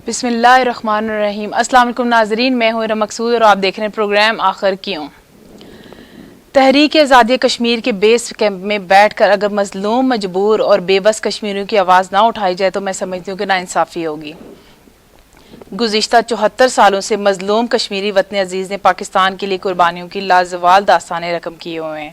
بسم اللہ الرحمن الرحیم۔ السلام علیکم ناظرین، میں ہوں ارم مقصود اور آپ دیکھ رہے ہیں پروگرام آخر کیوں۔ تحریک آزادی کشمیر کے بیس کیمپ میں بیٹھ کر اگر مظلوم، مجبور اور بے بس کشمیریوں کی آواز نہ اٹھائی جائے تو میں سمجھتی ہوں کہ ناانصافی ہوگی۔ گزشتہ 74 سالوں سے مظلوم کشمیری وطن عزیز نے پاکستان کے لیے قربانیوں کی لازوال داستانیں رقم کیے ہوئے ہیں۔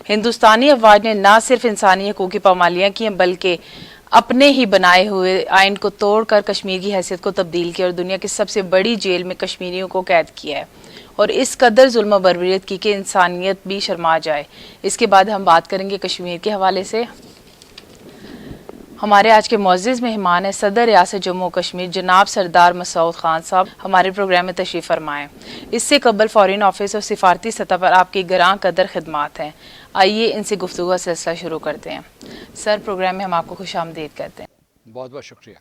ہندوستانی افواج نے نہ صرف انسانی حقوق کی پامالیاں کی ہیں بلکہ اپنے ہی بنائے ہوئے آئین کو توڑ کر کشمیر کی حیثیت کو تبدیل کیا اور دنیا کی سب سے بڑی جیل میں کشمیریوں کو قید کیا ہے، اور اس قدر ظلم و بربریت کی کہ انسانیت بھی شرما جائے۔ اس کے بعد ہم بات کریں گے کشمیر کے حوالے سے۔ ہمارے آج کے معزز مہمان ہیں صدر ریاست جموں و کشمیر جناب سردار مسعود خان صاحب، ہمارے پروگرام میں تشریف فرمائیں۔ اس سے قبل فارن آفس اور سفارتی سطح پر آپ کی گراں قدر خدمات ہیں۔ آئیے ان سے گفتگو کا سلسلہ شروع کرتے ہیں۔ سر، پروگرام میں ہم آپ کو خوش آمدید کرتے ہیں۔ بہت بہت شکریہ۔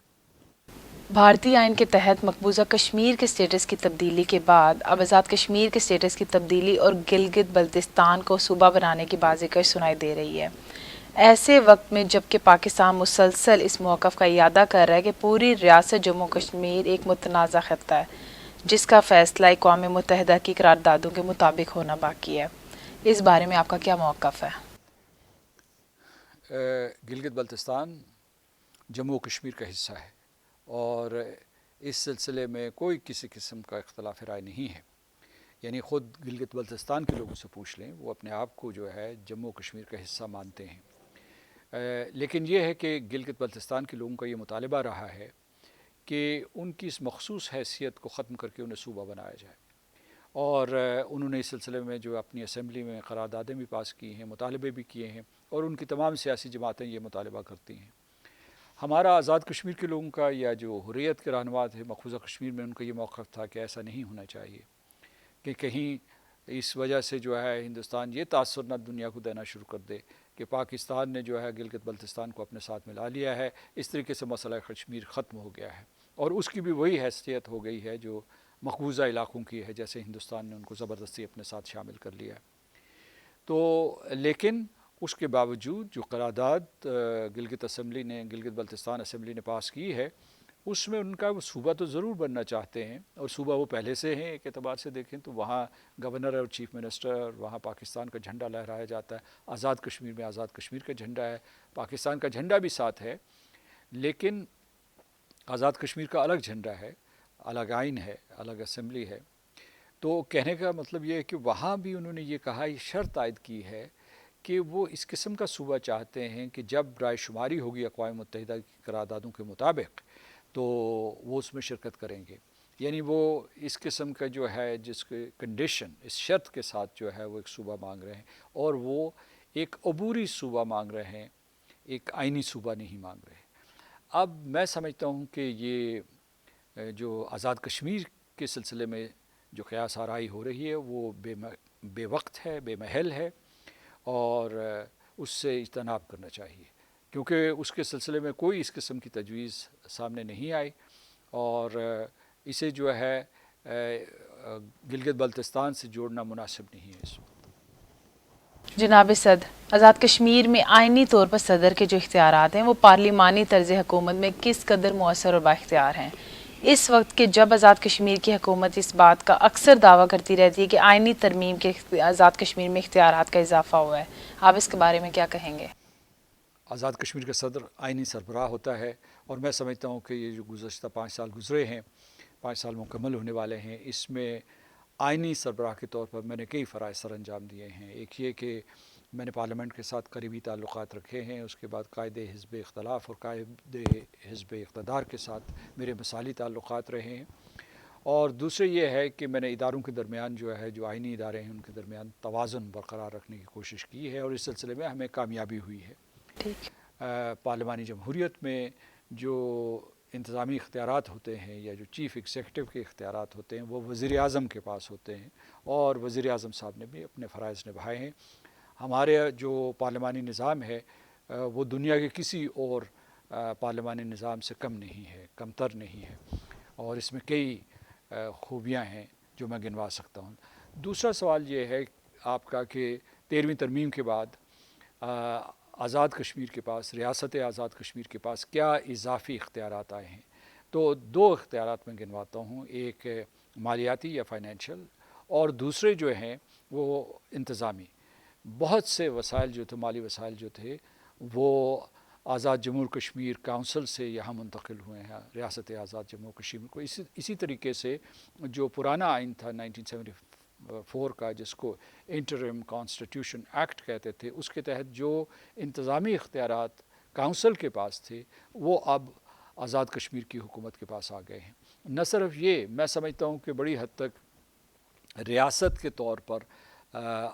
بھارتی آئین کے تحت مقبوضہ کشمیر کے سٹیٹس کی تبدیلی کے بعد اب آزاد کشمیر کے سٹیٹس کی تبدیلی اور گلگت بلتستان کو صوبہ بنانے کی بازیکش سنائی دے رہی ہے، ایسے وقت میں جبکہ پاکستان مسلسل اس موقف کا اعادہ کر رہا ہے کہ پوری ریاست جموں کشمیر ایک متنازع خطہ ہے جس کا فیصلہ اقوام متحدہ کی قراردادوں کے مطابق ہونا باقی ہے۔ اس بارے میں آپ کا کیا موقف ہے؟ گلگت بلتستان جموں و کشمیر کا حصہ ہے اور اس سلسلے میں کوئی کسی قسم کا اختلاف رائے نہیں ہے، یعنی خود گلگت بلتستان کے لوگوں سے پوچھ لیں، وہ اپنے آپ کو جو ہے جموں و کشمیر کا حصہ مانتے ہیں۔ لیکن یہ ہے کہ گلگت بلتستان کے لوگوں کا یہ مطالبہ رہا ہے کہ ان کی اس مخصوص حیثیت کو ختم کر کے انہیں صوبہ بنایا جائے، اور انہوں نے اس سلسلے میں جو اپنی اسمبلی میں قراردادیں بھی پاس کی ہیں، مطالبے بھی کیے ہیں، اور ان کی تمام سیاسی جماعتیں یہ مطالبہ کرتی ہیں۔ ہمارا آزاد کشمیر کے لوگوں کا یا جو حریت کے رہنما تھے مقبوضہ کشمیر میں، ان کا یہ موقف تھا کہ ایسا نہیں ہونا چاہیے کہ کہیں اس وجہ سے جو ہے ہندوستان یہ تاثر نہ دنیا کو دینا شروع کر دے کہ پاکستان نے جو ہے گلگت بلتستان کو اپنے ساتھ ملا لیا ہے، اس طریقے سے مسئلہ کشمیر ختم ہو گیا ہے اور اس کی بھی وہی حیثیت ہو گئی ہے جو مقبوضہ علاقوں کی ہے، جیسے ہندوستان نے ان کو زبردستی اپنے ساتھ شامل کر لیا ہے۔ تو لیکن اس کے باوجود جو قرارداد گلگت بلتستان اسمبلی نے پاس کی ہے، اس میں ان کا وہ صوبہ تو ضرور بننا چاہتے ہیں، اور صوبہ وہ پہلے سے ہیں۔ ایک اعتبار سے دیکھیں تو وہاں گورنر اور چیف منسٹر، وہاں پاکستان کا جھنڈا لہرایا جاتا ہے، آزاد کشمیر میں آزاد کشمیر کا جھنڈا ہے، پاکستان کا جھنڈا بھی ساتھ ہے، لیکن آزاد کشمیر کا الگ جھنڈا ہے، الگ آئین ہے، الگ اسمبلی ہے۔ تو کہنے کا مطلب یہ ہے کہ وہاں بھی انہوں نے یہ کہا، یہ شرط عائد کی ہے کہ وہ اس قسم کا صوبہ چاہتے ہیں کہ جب رائے شماری ہوگی اقوام متحدہ کی قراردادوں کے مطابق تو وہ اس میں شرکت کریں گے، یعنی وہ اس قسم کا جو ہے جس کے کنڈیشن، اس شرط کے ساتھ جو ہے وہ ایک صوبہ مانگ رہے ہیں، اور وہ ایک عبوری صوبہ مانگ رہے ہیں، ایک آئینی صوبہ نہیں مانگ رہے۔ اب میں سمجھتا ہوں کہ یہ جو آزاد کشمیر کے سلسلے میں جو قیاس آرائی ہو رہی ہے وہ بے وقت ہے، بے محل ہے، اور اس سے اجتناب کرنا چاہیے، کیونکہ اس کے سلسلے میں کوئی اس قسم کی تجویز سامنے نہیں آئی، اور اسے جو ہے گلگت بلتستان سے جوڑنا مناسب نہیں ہے اس وقت۔ جناب صدر، آزاد کشمیر میں آئینی طور پر صدر کے جو اختیارات ہیں وہ پارلیمانی طرز حکومت میں کس قدر مؤثر اور بااختیار ہیں، اس وقت کہ جب آزاد کشمیر کی حکومت اس بات کا اکثر دعویٰ کرتی رہتی ہے کہ آئینی ترمیم کے آزاد کشمیر میں اختیارات کا اضافہ ہوا ہے؟ آپ اس کے بارے میں کیا کہیں گے؟ آزاد کشمیر کا صدر آئینی سربراہ ہوتا ہے، اور میں سمجھتا ہوں کہ یہ جو گزشتہ 5 سال گزرے ہیں، 5 سال مکمل ہونے والے ہیں، اس میں آئینی سربراہ کے طور پر میں نے کئی فرائض سر انجام دیے ہیں۔ ایک یہ کہ میں نے پارلیمنٹ کے ساتھ قریبی تعلقات رکھے ہیں، اس کے بعد قائد حزب اختلاف اور قائد حزب اقتدار کے ساتھ میرے مثالی تعلقات رہے ہیں، اور دوسرے یہ ہے کہ میں نے اداروں کے درمیان جو آئینی ادارے ہیں ان کے درمیان توازن برقرار رکھنے کی کوشش کی ہے، اور اس سلسلے میں ہمیں کامیابی ہوئی ہے۔ پارلیمانی جمہوریت میں جو انتظامی اختیارات ہوتے ہیں یا جو چیف ایگزیکٹو کے اختیارات ہوتے ہیں وہ وزیر اعظم کے پاس ہوتے ہیں، اور وزیر اعظم صاحب نے بھی اپنے فرائض نبھائے ہیں۔ ہمارے جو پارلیمانی نظام ہے وہ دنیا کے کسی اور پارلیمانی نظام سے کم نہیں ہے، کم تر نہیں ہے، اور اس میں کئی خوبیاں ہیں جو میں گنوا سکتا ہوں۔ دوسرا سوال یہ ہے آپ کا کہ 13ویں ترمیم کے بعد آزاد کشمیر کے پاس، ریاست آزاد کشمیر کے پاس کیا اضافی اختیارات آئے ہیں؟ تو دو اختیارات میں گنواتا ہوں، ایک مالیاتی یا فائنینشیل، اور دوسرے جو ہیں وہ انتظامی۔ بہت سے وسائل جو تھے، مالی وسائل جو تھے، وہ آزاد جموں کشمیر کونسل سے یہاں منتقل ہوئے ہیں ریاست آزاد جموں کشمیر کو۔ اسی طریقے سے جو پرانا آئین تھا 1974 کا، جس کو انٹرم کانسٹیٹیوشن ایکٹ کہتے تھے، اس کے تحت جو انتظامی اختیارات کونسل کے پاس تھے وہ اب آزاد کشمیر کی حکومت کے پاس آ گئے ہیں۔ نہ صرف یہ، میں سمجھتا ہوں کہ بڑی حد تک ریاست کے طور پر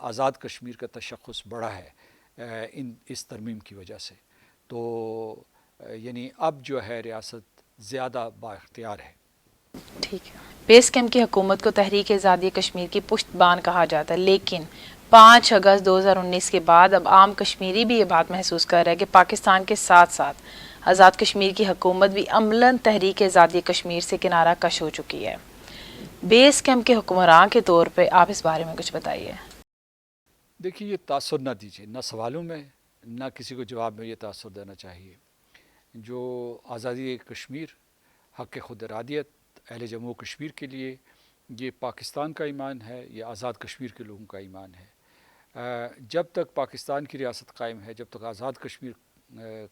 آزاد کشمیر کا تشخص بڑھا ہے اس ترمیم کی وجہ سے۔ تو یعنی اب جو ہے ریاست زیادہ با اختیار ہے۔ ٹھیک ہے، بیس کیمپ کی حکومت کو تحریک آزادی کشمیر کی پشت بان کہا جاتا ہے، لیکن 5 اگست 2019 کے بعد اب عام کشمیری بھی یہ بات محسوس کر رہا ہے کہ پاکستان کے ساتھ ساتھ آزاد کشمیر کی حکومت بھی عملاً تحریک آزادی کشمیر سے کنارہ کش ہو چکی ہے۔ بیس کیمپ کے حکمراں کے طور پہ آپ اس بارے میں کچھ بتائیے۔ دیکھیے، یہ تاثر نہ دیجیے، نہ سوالوں میں نہ کسی کو جواب میں یہ تاثر دینا چاہیے۔ جو آزادی کشمیر، حق خود ارادیت اہل جموں کشمیر کے لیے، یہ پاکستان کا ایمان ہے، یہ آزاد کشمیر کے لوگوں کا ایمان ہے۔ جب تک پاکستان کی ریاست قائم ہے، جب تک آزاد کشمیر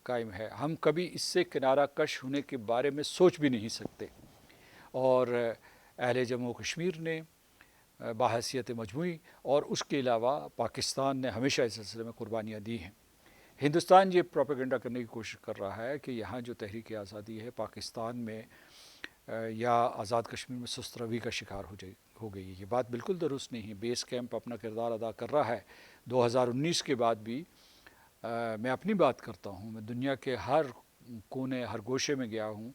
قائم ہے، ہم کبھی اس سے کنارہ کش ہونے کے بارے میں سوچ بھی نہیں سکتے۔ اور اہل جموں کشمیر نے بحیثیت مجموعی اور اس کے علاوہ پاکستان نے ہمیشہ اس سلسلے میں قربانیاں دی ہیں۔ ہندوستان یہ پروپیگنڈا کرنے کی کوشش کر رہا ہے کہ یہاں جو تحریک آزادی ہے پاکستان میں یا آزاد کشمیر میں سست روی کا شکار ہو گئی ہے۔ یہ بات بالکل درست نہیں ہے۔ بیس کیمپ اپنا کردار ادا کر رہا ہے۔ 2019 کے بعد بھی میں اپنی بات کرتا ہوں، میں دنیا کے ہر کونے، ہر گوشے میں گیا ہوں،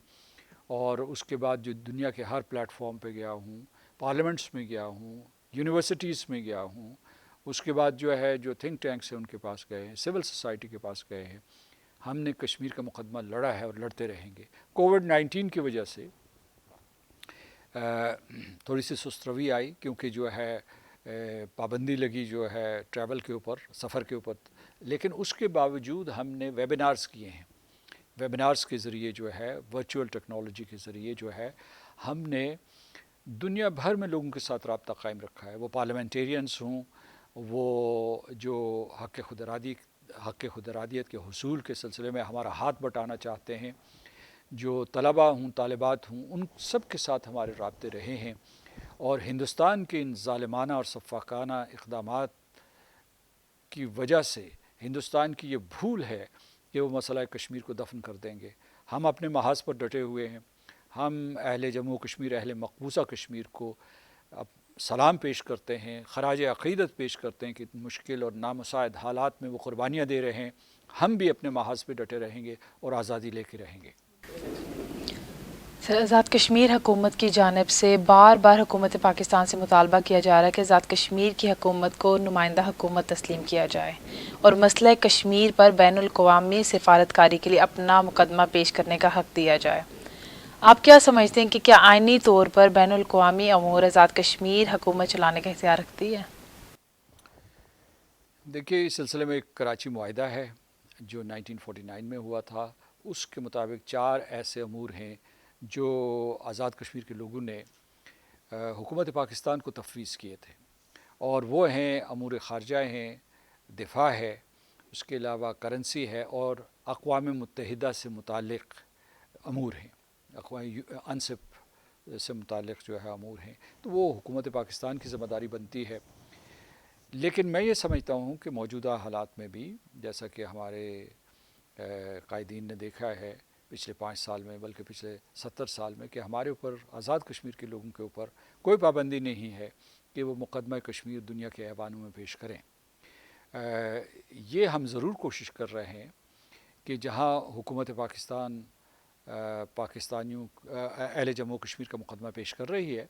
اور اس کے بعد جو دنیا کے ہر پلیٹ فارم پہ گیا ہوں، پارلیمنٹس میں گیا ہوں، یونیورسٹیز میں گیا ہوں، اس کے بعد جو ہے جو تھنک ٹینکس ہیں ان کے پاس گئے ہیں، سول سوسائٹی کے پاس گئے ہیں۔ ہم نے کشمیر کا مقدمہ لڑا ہے اور لڑتے رہیں گے۔ کووڈ-19 کی وجہ سے تھوڑی سی سست روی آئی، کیونکہ جو ہے پابندی لگی جو ہے ٹریول کے اوپر، سفر کے اوپر، لیکن اس کے باوجود ہم نے ویبینارز کیے ہیں۔ ویبینارز کے ذریعے جو ہے، ورچوئل ٹیکنالوجی کے ذریعے جو ہے، ہم نے دنیا بھر میں لوگوں کے ساتھ رابطہ قائم رکھا ہے۔ وہ پارلیمنٹیرینز ہوں، وہ جو حق خود ارادیت کے حصول کے سلسلے میں ہمارا ہاتھ بٹانا چاہتے ہیں، جو طلباء ہوں، طالبات ہوں، ان سب کے ساتھ ہمارے رابطے رہے ہیں۔ اور ہندوستان کے ان ظالمانہ اور سفاکانہ اقدامات کی وجہ سے ہندوستان کی یہ بھول ہے کہ وہ مسئلہ کشمیر کو دفن کر دیں گے۔ ہم اپنے محاذ پر ڈٹے ہوئے ہیں۔ ہم اہل جموں کشمیر، اہل مقبوضہ کشمیر کو سلام پیش کرتے ہیں، خراج عقیدت پیش کرتے ہیں کہ مشکل اور نامساعد حالات میں وہ قربانیاں دے رہے ہیں۔ ہم بھی اپنے محاذ پہ ڈٹے رہیں گے اور آزادی لے کے رہیں گے۔ آزاد کشمیر حکومت کی جانب سے بار بار حکومت پاکستان سے مطالبہ کیا جا رہا ہے کہ آزاد کشمیر کی حکومت کو نمائندہ حکومت تسلیم کیا جائے اور مسئلہ کشمیر پر بین الاقوامی سفارتکاری کے لیے اپنا مقدمہ پیش کرنے کا حق دیا جائے۔ آپ کیا سمجھتے ہیں کہ کیا آئینی طور پر بین الاقوامی امور آزاد کشمیر حکومت چلانے کا اختیار رکھتی ہے؟ دیکھیے، اس سلسلے میں ایک کراچی معاہدہ ہے جو 1949 میں ہوا تھا۔ اس کے مطابق 4 ایسے امور ہیں جو آزاد کشمیر کے لوگوں نے حکومت پاکستان کو تفویض کیے تھے، اور وہ ہیں امور خارجہ ہیں، دفاع ہے، اس کے علاوہ کرنسی ہے، اور اقوام متحدہ سے متعلق امور ہیں، انسپ سے متعلق جو ہے امور ہیں۔ تو وہ حکومت پاکستان کی ذمہ داری بنتی ہے۔ لیکن میں یہ سمجھتا ہوں کہ موجودہ حالات میں بھی، جیسا کہ ہمارے قائدین نے دیکھا ہے پچھلے 5 سال میں، بلکہ پچھلے 70 سال میں، کہ ہمارے اوپر، آزاد کشمیر کے لوگوں کے اوپر کوئی پابندی نہیں ہے کہ وہ مقدمہ کشمیر دنیا کے ایوانوں میں پیش کریں۔ یہ ہم ضرور کوشش کر رہے ہیں کہ جہاں حکومت پاکستان پاکستانیوں، اہل جموں کشمیر کا مقدمہ پیش کر رہی ہے،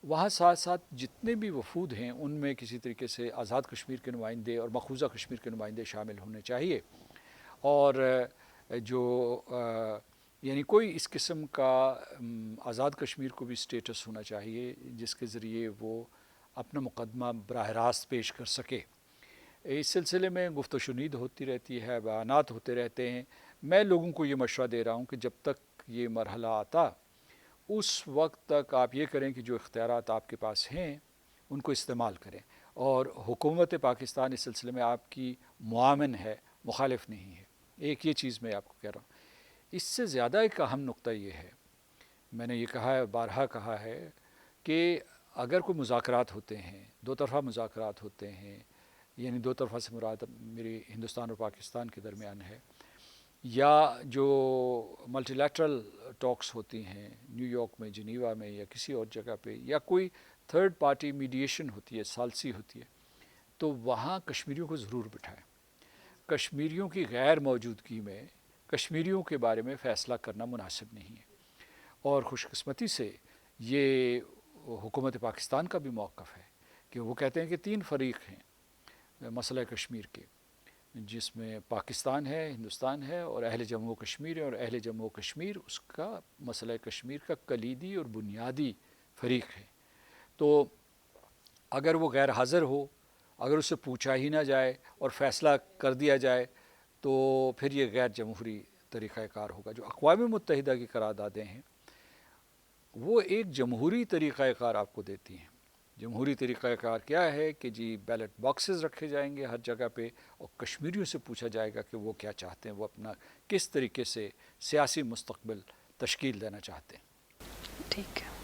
وہاں ساتھ ساتھ جتنے بھی وفود ہیں ان میں کسی طریقے سے آزاد کشمیر کے نمائندے اور مقبوضہ کشمیر کے نمائندے شامل ہونے چاہیے۔ اور جو یعنی کوئی اس قسم کا آزاد کشمیر کو بھی اسٹیٹس ہونا چاہیے جس کے ذریعے وہ اپنا مقدمہ براہ راست پیش کر سکے۔ اس سلسلے میں گفت و شنید ہوتی رہتی ہے، بیانات ہوتے رہتے ہیں۔ میں لوگوں کو یہ مشورہ دے رہا ہوں کہ جب تک یہ مرحلہ آتا اس وقت تک آپ یہ کریں کہ جو اختیارات آپ کے پاس ہیں ان کو استعمال کریں، اور حکومت پاکستان اس سلسلے میں آپ کی معاون ہے، مخالف نہیں ہے۔ ایک یہ چیز میں آپ کو کہہ رہا ہوں۔ اس سے زیادہ ایک اہم نقطہ یہ ہے، میں نے یہ کہا ہے، بارہا کہا ہے، کہ اگر کوئی مذاکرات ہوتے ہیں، دو طرفہ مذاکرات ہوتے ہیں، یعنی دو طرفہ سے مراد میری ہندوستان اور پاکستان کے درمیان ہے، یا جو ملٹی لیٹرل ٹاکس ہوتی ہیں نیو یارک میں، جنیوا میں، یا کسی اور جگہ پہ، یا کوئی تھرڈ پارٹی میڈیشن ہوتی ہے، ثالثی ہوتی ہے، تو وہاں کشمیریوں کو ضرور بٹھائیں۔ کشمیریوں کی غیر موجودگی میں کشمیریوں کے بارے میں فیصلہ کرنا مناسب نہیں ہے، اور خوش قسمتی سے یہ حکومت پاکستان کا بھی موقف ہے کہ وہ کہتے ہیں کہ 3 فریق ہیں مسئلہ کشمیر کے، جس میں پاکستان ہے، ہندوستان ہے، اور اہل جموں و کشمیر ہے، اور اہل جموں و کشمیر اس کا مسئلہ کشمیر کا کلیدی اور بنیادی فریق ہے۔ تو اگر وہ غیر حاضر ہو، اگر اس سے پوچھا ہی نہ جائے اور فیصلہ کر دیا جائے، تو پھر یہ غیر جمہوری طریقہ کار ہوگا۔ جو اقوام متحدہ کی قراردادیں ہیں وہ ایک جمہوری طریقہ کار آپ کو دیتی ہیں۔ جمہوری طریقہ کار کیا ہے کہ جی بیلٹ باکسز رکھے جائیں گے ہر جگہ پہ، اور کشمیریوں سے پوچھا جائے گا کہ وہ کیا چاہتے ہیں، وہ اپنا کس طریقے سے سیاسی مستقبل تشکیل دینا چاہتے ہیں۔ ٹھیک ہے۔